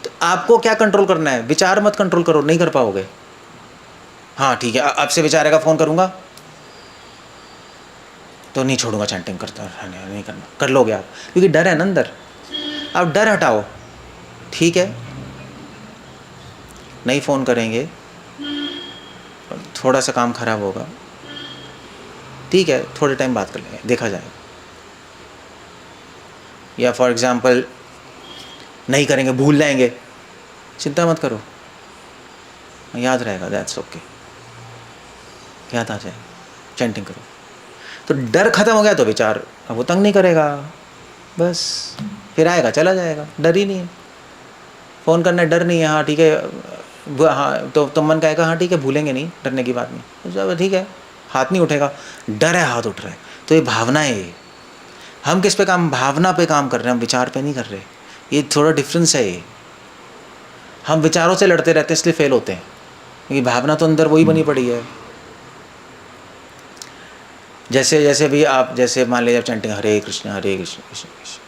तो आपको क्या कंट्रोल करना है? विचार मत कंट्रोल करो, नहीं कर पाओगे। हाँ ठीक है, अब से विचार आएगा फ़ोन करूँगा तो नहीं छोड़ूंगा, चैंटिंग करता नहीं करना, कर लोगे आप, क्योंकि डर है ना अंदर। आप डर हटाओ, ठीक है नहीं फ़ोन करेंगे, थोड़ा सा काम खराब होगा, ठीक है थोड़े टाइम बात कर लेंगे, देखा जाएगा। या फॉर एग्ज़ाम्पल नहीं करेंगे, भूल जाएंगे, चिंता मत करो, याद रहेगा, दैट्स ओके, याद आ जाएगा। चैंटिंग करो। तो डर खत्म हो गया तो विचार अब वो तंग नहीं करेगा, बस फिर आएगा चला जाएगा, डर ही नहीं है। फ़ोन करना डर नहीं है, हाँ ठीक है, हाँ तो मन कहेगा हाँ ठीक है भूलेंगे नहीं, डरने की बात नहीं, तो चलो ठीक है, हाथ नहीं उठेगा। डर है हाथ उठ रहा है, तो ये भावना है। ये हम किस पे काम, भावना पे काम कर रहे हैं, हम विचार पे नहीं कर रहे। ये थोड़ा डिफरेंस है। ये हम विचारों से लड़ते रहते हैं इसलिए फेल होते हैं, क्योंकि भावना तो अंदर वही बनी पड़ी है। जैसे जैसे भी आप, जैसे मान लीजिए आप चैंटिंग हरे कृष्ण कृष्ण कृष्ण,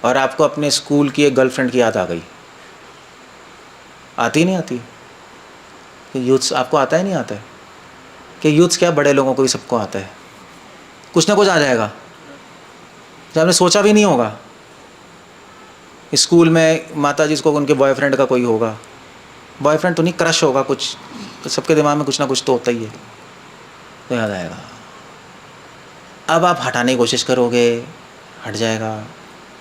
और आपको अपने स्कूल की एक गर्लफ्रेंड की याद आ गई, आती नहीं आती? कि यूथ्स आपको आता है नहीं आता है? कि यूथ्स क्या, बड़े लोगों को भी सबको आता है, कुछ ना कुछ आ जाएगा जो आपने सोचा भी नहीं होगा। स्कूल में माता जी को उनके बॉयफ्रेंड का कोई होगा, बॉयफ्रेंड तो नहीं, क्रश होगा कुछ, तो सबके दिमाग में कुछ ना कुछ तो होता ही है, तो याद आएगा। अब आप हटाने की कोशिश करोगे, हट जाएगा,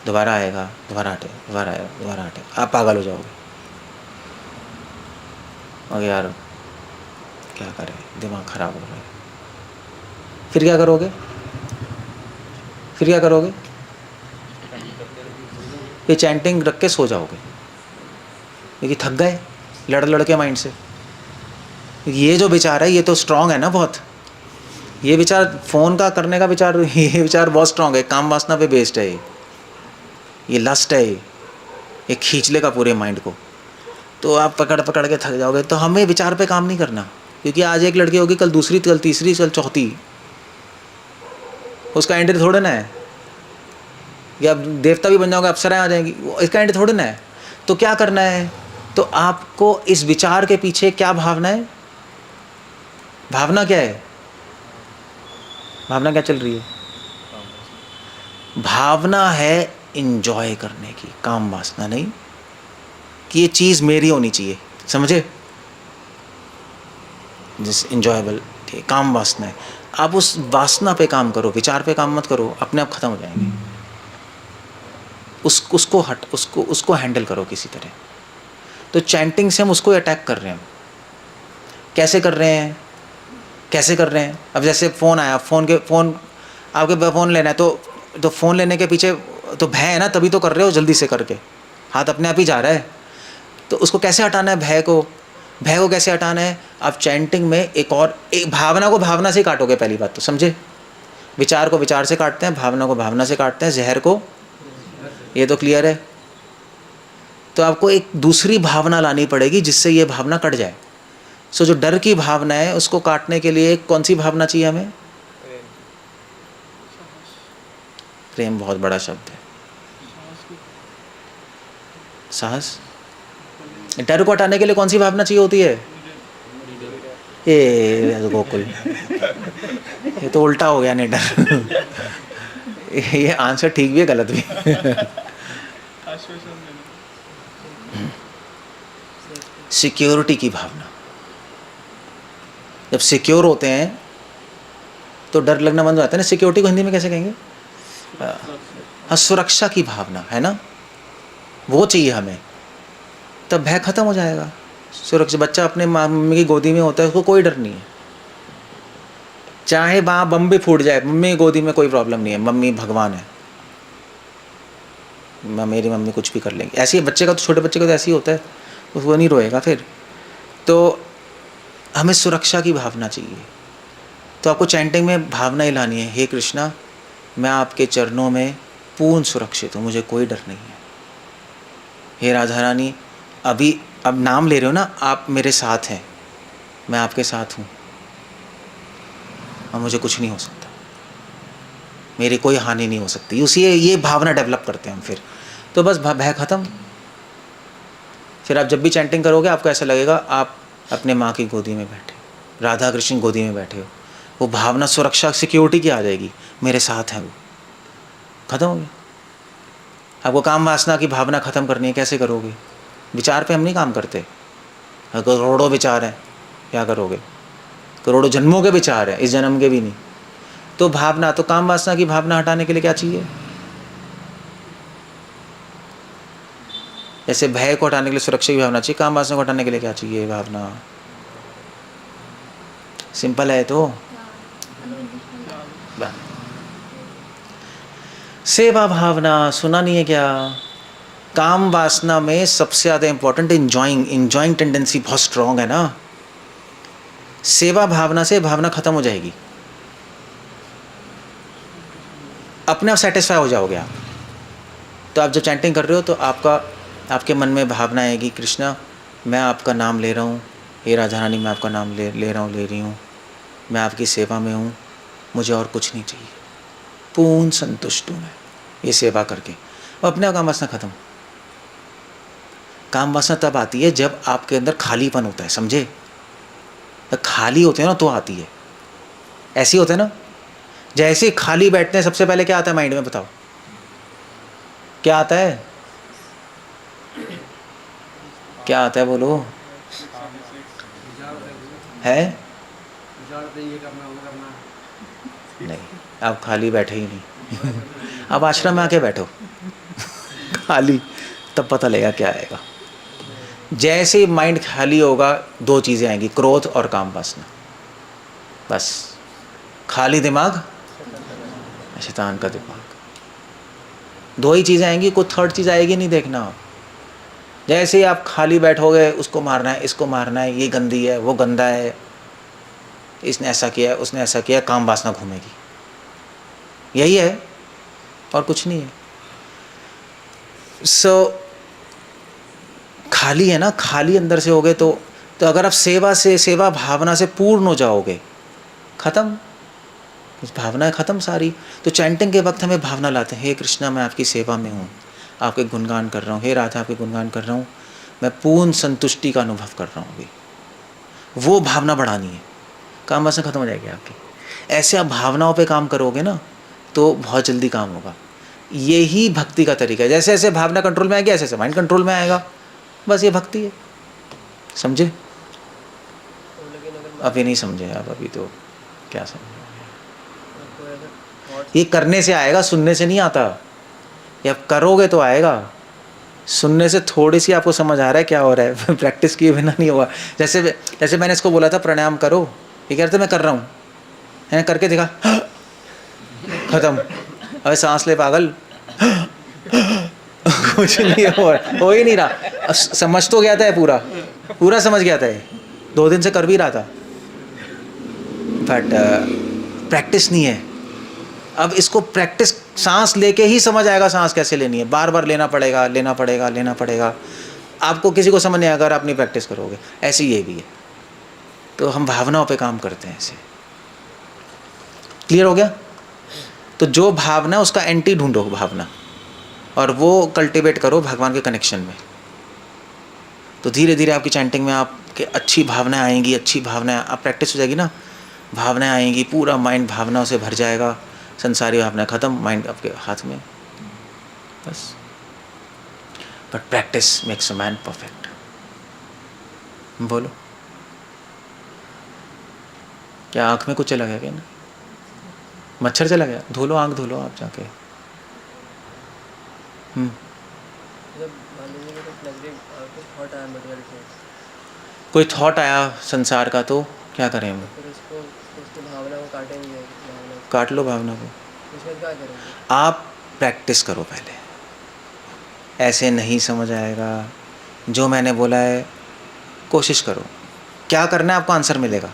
दोबारा आएगा, दोबारा हटे, दोबारा आएगा, दोबारा हटे, आप पागल हो जाओगे। और यार क्या करें, दिमाग ख़राब हो रहा है। फिर क्या करोगे? फिर क्या करोगे? ये चैंटिंग रख के सो जाओगे, क्योंकि थक गए लड़ के माइंड से। ये जो विचार है ये तो स्ट्रांग है ना बहुत, ये विचार फ़ोन का करने का विचार, ये विचार बहुत स्ट्रांग है, काम वासना पे बेस्ड है। ये लस्ट है, ये खींच लेगा पूरे माइंड को, तो आप पकड़ के थक जाओगे। तो हमें विचार पे काम नहीं करना, क्योंकि आज एक लड़की होगी, कल दूसरी, कल तीसरी, कल चौथी, उसका एंड थोड़े ना है। या देवता भी बन जाओगे, अप्सराएं आ जाएंगी, इसका एंड थोड़े ना है। तो क्या करना है? तो आपको इस विचार के पीछे क्या भावना है? भावना क्या है? भावना क्या चल रही है? भावना है इंजॉय करने की, काम वासना नहीं कि ये चीज़ मेरी होनी चाहिए, समझे? जिस इंजॉयबल, काम वासना है। आप उस वासना पे काम करो, विचार पे काम मत करो, अपने आप खत्म हो जाएंगे। उसको हैंडल करो किसी तरह। तो चैंटिंग से हम उसको अटैक कर रहे हैं। कैसे कर रहे हैं? कैसे कर रहे हैं? अब जैसे फ़ोन आया, आपके फ़ोन लेना है, तो फ़ोन लेने के पीछे तो भय है ना, तभी तो कर रहे हो जल्दी से करके, हाथ अपने आप ही जा रहा है। तो उसको कैसे हटाना है? भय को कैसे हटाना है? आप चैंटिंग में एक भावना को भावना से काटोगे, पहली बात तो समझे। विचार को विचार से काटते हैं, भावना को भावना से काटते हैं, जहर को, ये तो क्लियर है। तो आपको एक दूसरी भावना लानी पड़ेगी जिससे ये भावना कट जाए। सो जो डर की भावना है उसको काटने के लिए कौन सी भावना चाहिए हमें? प्रेम बहुत बड़ा शब्द है। साहस। डर को हटाने के लिए कौन सी भावना चाहिए होती है? ये गोकुल, ये तो उल्टा हो गया नहीं, डर। ये आंसर ठीक भी है, गलत भी। सिक्योरिटी की भावना। जब सिक्योर होते हैं तो डर लगना बंद हो जाता है ना। सिक्योरिटी को हिंदी में कैसे कहेंगे? हाँ, सुरक्षा की भावना है ना, वो चाहिए हमें, तब भय खत्म हो जाएगा। सुरक्षा, बच्चा अपने मम्मी की गोदी में होता है, उसको कोई डर नहीं है, चाहे वहाँ बम भी फूट जाए, मम्मी की गोदी में कोई प्रॉब्लम नहीं है, मम्मी भगवान है, मेरी मम्मी कुछ भी कर लेंगी। ऐसे ही बच्चे का, तो छोटे बच्चे का तो ऐसे ही होता है, वो नहीं रोएगा फिर। तो हमें सुरक्षा की भावना चाहिए। तो आपको चैंटिंग में भावना ही लानी है, हे कृष्णा, मैं आपके चरणों में पूर्ण सुरक्षित हूँ, मुझे कोई डर नहीं है। हे राधा रानी, अब नाम ले रहे हो ना, आप मेरे साथ हैं, मैं आपके साथ हूँ और मुझे कुछ नहीं हो सकता, मेरी कोई हानि नहीं हो सकती। उसी ये भावना डेवलप करते हैं हम फिर, तो बस भय खत्म। फिर आप जब भी चैंटिंग करोगे आपको ऐसा लगेगा आप अपने माँ की गोदी में बैठे, राधा कृष्ण गोदी में बैठे हो। वो भावना सुरक्षा, सिक्योरिटी की आ जाएगी, मेरे साथ हैं, वो खत्म हो गया। आपको काम वासना की भावना खत्म करनी है, कैसे करोगे? विचार पे हम नहीं काम करते, करोड़ों विचार हैं, क्या करोगे? करोड़ों जन्मों के विचार हैं, इस जन्म के भी नहीं। तो भावना, तो काम वासना की भावना हटाने के लिए क्या चाहिए? जैसे भय को हटाने के लिए सुरक्षा की भावना चाहिए, काम वासना को हटाने के लिए क्या चाहिए? भावना। सिंपल है तो। मतलब इंग्लिश में सेवा भावना सुना नहीं है क्या? काम वासना में सबसे ज़्यादा इंपॉर्टेंट इंजॉइंग टेंडेंसी बहुत स्ट्रांग है ना। सेवा भावना से भावना खत्म हो जाएगी, अपने आप सेटिस्फाई हो जाओगे आप। तो आप जब चैंटिंग कर रहे हो तो आपके मन में भावना आएगी, कृष्णा मैं आपका नाम ले रहा हूँ, हे राधा रानी मैं आपका नाम ले रहा हूँ, ले रही हूँ, मैं आपकी सेवा में हूँ, मुझे और कुछ नहीं चाहिए, पूर्ण संतुष्ट हूँ मैं ये सेवा करके। और अपने आप काम वासना खत्म। काम वासना तब आती है जब आपके अंदर खालीपन होता है, समझे? खाली होते हैं ना तो आती है, ऐसी होते हैं ना। जैसे खाली बैठते हैं सबसे पहले क्या आता है माइंड में, बताओ क्या आता है? क्या आता है बोलो? है नहीं, आप खाली बैठे ही नहीं। अब आश्रम में आके बैठो खाली, तब पता लगेगा क्या आएगा। जैसे ही माइंड खाली होगा दो चीज़ें आएंगी, क्रोध और काम वासना। बस खाली दिमाग, शैतान का दिमाग, दो ही चीज़ें आएंगी, कोई थर्ड चीज़ आएगी नहीं, देखना आप। जैसे ही आप खाली बैठोगे, उसको मारना है, इसको मारना है, ये गंदी है, वो गंदा है, इसने ऐसा किया है, उसने ऐसा किया है, काम वासना घूमेगी। यही है और कुछ नहीं है। खाली है ना, खाली अंदर से होगे तो अगर आप सेवा भावना से पूर्ण हो जाओगे, खत्म, भावना खत्म सारी। तो चैंटिंग के वक्त हमें भावना लाते हैं, हे कृष्णा मैं आपकी सेवा में हूँ, आपके गुणगान कर रहा हूँ, हे राधा आपके गुणगान कर रहा हूँ, मैं पूर्ण संतुष्टि का अनुभव कर रहा हूँ। अभी वो भावना बढ़ानी है, काम वासना खत्म हो जाएगी आपकी। ऐसे आप भावनाओं पे काम करोगे ना तो बहुत जल्दी काम होगा। यही भक्ति का तरीका है। जैसे जैसे भावना कंट्रोल में आएगी, ऐसे ऐसे माइंड कंट्रोल में आएगा। बस ये भक्ति है, समझे? अभी नहीं समझे आप, अभी तो क्या समझे? ये करने से आएगा, सुनने से नहीं आता। ये आप करोगे तो आएगा, सुनने से थोड़ी सी आपको समझ आ रहा है क्या हो रहा है। प्रैक्टिस किए बिना नहीं होगा। जैसे मैंने इसको बोला था प्राणायाम करो, ये कहते मैं कर रहा हूँ, है करके देखा, खत्म। अबे सांस ले पागल, कुछ नहीं हो ही नहीं रहा। समझ तो गया था, पूरा समझ गया था, 2 दिन से कर भी रहा था, बट प्रैक्टिस नहीं है। अब इसको प्रैक्टिस, सांस लेके ही समझ आएगा सांस कैसे लेनी है। बार बार लेना पड़ेगा। आपको किसी को समझ नहीं आएगा अगर आप नहीं प्रैक्टिस करोगे। ऐसे ये भी है। तो हम भावनाओं पे काम करते हैं ऐसे। क्लियर हो गया? तो जो भावना उसका एंटी ढूंढो भावना, और वो कल्टीवेट करो भगवान के कनेक्शन में। तो धीरे धीरे आपकी चैंटिंग में आपके अच्छी भावनाएं आएंगी, अच्छी भावनाएं, आप प्रैक्टिस हो जाएगी ना, भावनाएं आएंगी, पूरा माइंड भावनाओं से भर जाएगा, संसारी भावना खत्म, माइंड आपके हाथ में, बस। But practice makes a man perfect. बोलो, क्या आँख में कुछ चला गया क्या? ना मच्छर चला गया? धो लो, आँख धो लो आप जाके। कोई थॉट आया संसार का तो क्या करें हम? फिर उसको भावना को काटेंगे, काट लो भावना को। उसमें क्या करेंगे? आप प्रैक्टिस करो पहले, ऐसे नहीं समझ आएगा। जो मैंने बोला है कोशिश करो, क्या करना है आपको आंसर मिलेगा।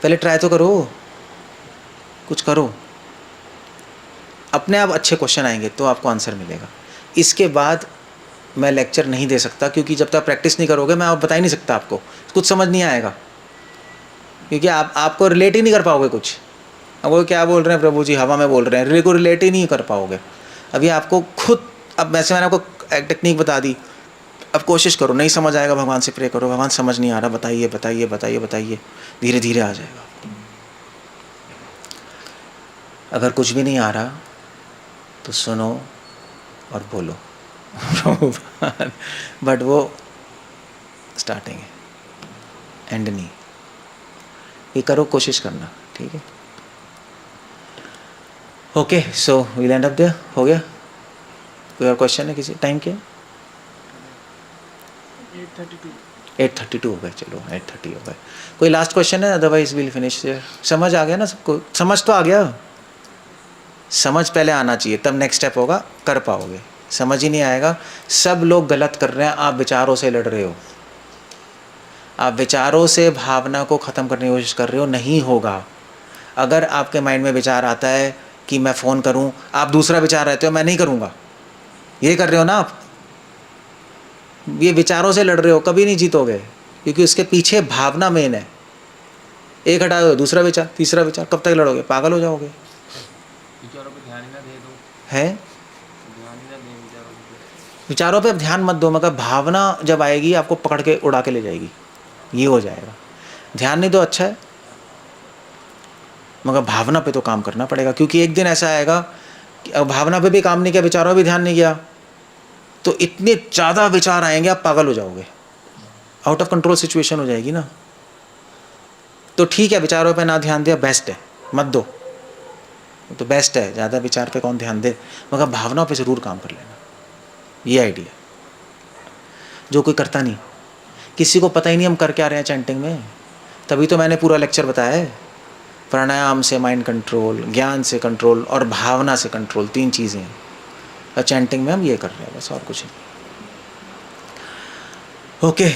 पहले ट्राई तो करो, कुछ करो, अपने आप अच्छे क्वेश्चन आएंगे तो आपको आंसर मिलेगा। इसके बाद मैं लेक्चर नहीं दे सकता, क्योंकि जब तक प्रैक्टिस नहीं करोगे मैं बता ही नहीं सकता आपको, कुछ समझ नहीं आएगा, क्योंकि आपको रिलेट ही नहीं कर पाओगे कुछ। अब वो क्या बोल रहे हैं प्रभु जी, हवा में बोल रहे हैं, को रिलेट ही नहीं कर पाओगे। अभी आपको खुद, अब वैसे मैंने आपको एक टेक्निक बता दी, अब कोशिश करो, नहीं समझ आएगा भगवान से प्रे करो, भगवान समझ नहीं आ रहा, बताइए बताइए बताइए बताइए, धीरे धीरे आ जाएगा। अगर कुछ भी नहीं आ रहा तो सुनो और बोलो बट वो स्टार्टिंग है, एंड नहीं। ये करो, कोशिश करना, ठीक है? Okay, so we'll end up there. हो गया? कोई और क्वेश्चन है किसी? टाइम क्या है? 8:32 हो गए, चलो 8:30 हो गए। कोई लास्ट क्वेश्चन है? Otherwise will finish. समझ आ गया ना सबको? समझ तो आ गया? समझ पहले आना चाहिए, तब नेक्स्ट स्टेप होगा, कर पाओगे। समझ ही नहीं आएगा। सब लोग गलत कर रहे हैं, आप विचारों से लड़ रहे हो। आप विचारों से भावना को ख़त्म करने की कोशिश कर रहे हो, नहीं होगा। अगर आपके माइंड में विचार आता है कि मैं फ़ोन करूं, आप दूसरा विचार रहते हो मैं नहीं करूंगा, ये कर रहे हो ना आप। ये विचारों से लड़ रहे हो, कभी नहीं जीतोगे, क्योंकि उसके पीछे भावना मेन है। एक हटा दो, दूसरा विचार, तीसरा विचार, कब तक लड़ोगे? पागल हो जाओगे। विचारों पे ध्यान ही ना दे दो, है ध्यान ही ना दे विचारों पे। विचारों पे अब ध्यान मत दो, मगर भावना जब आएगी आपको पकड़ के उड़ा के ले जाएगी, ये हो जाएगा। ध्यान नहीं दो, अच्छा है, मगर भावना पे तो काम करना पड़ेगा, क्योंकि एक दिन ऐसा आएगा कि अब भावना पे भी काम नहीं किया, विचारों पे भी ध्यान नहीं किया, तो इतने ज़्यादा विचार आएंगे आप पागल हो जाओगे, आउट ऑफ कंट्रोल सिचुएशन हो जाएगी ना। तो ठीक है, विचारों पे ना ध्यान दिया बेस्ट है, मत दो, तो बेस्ट है, ज़्यादा विचार पे कौन ध्यान दे, मगर भावनाओं पे ज़रूर काम कर लेना, ये आइडिया। जो कोई करता नहीं, किसी को पता ही नहीं हम कर क्या रहे हैं चैंटिंग में, तभी तो मैंने पूरा लेक्चर बताया है। प्राणायाम से माइंड कंट्रोल, ज्ञान से कंट्रोल और भावना से कंट्रोल, 3 चीज़ें हैं, और चैंटिंग में हम ये कर रहे हैं बस, और कुछ नहीं। ओके।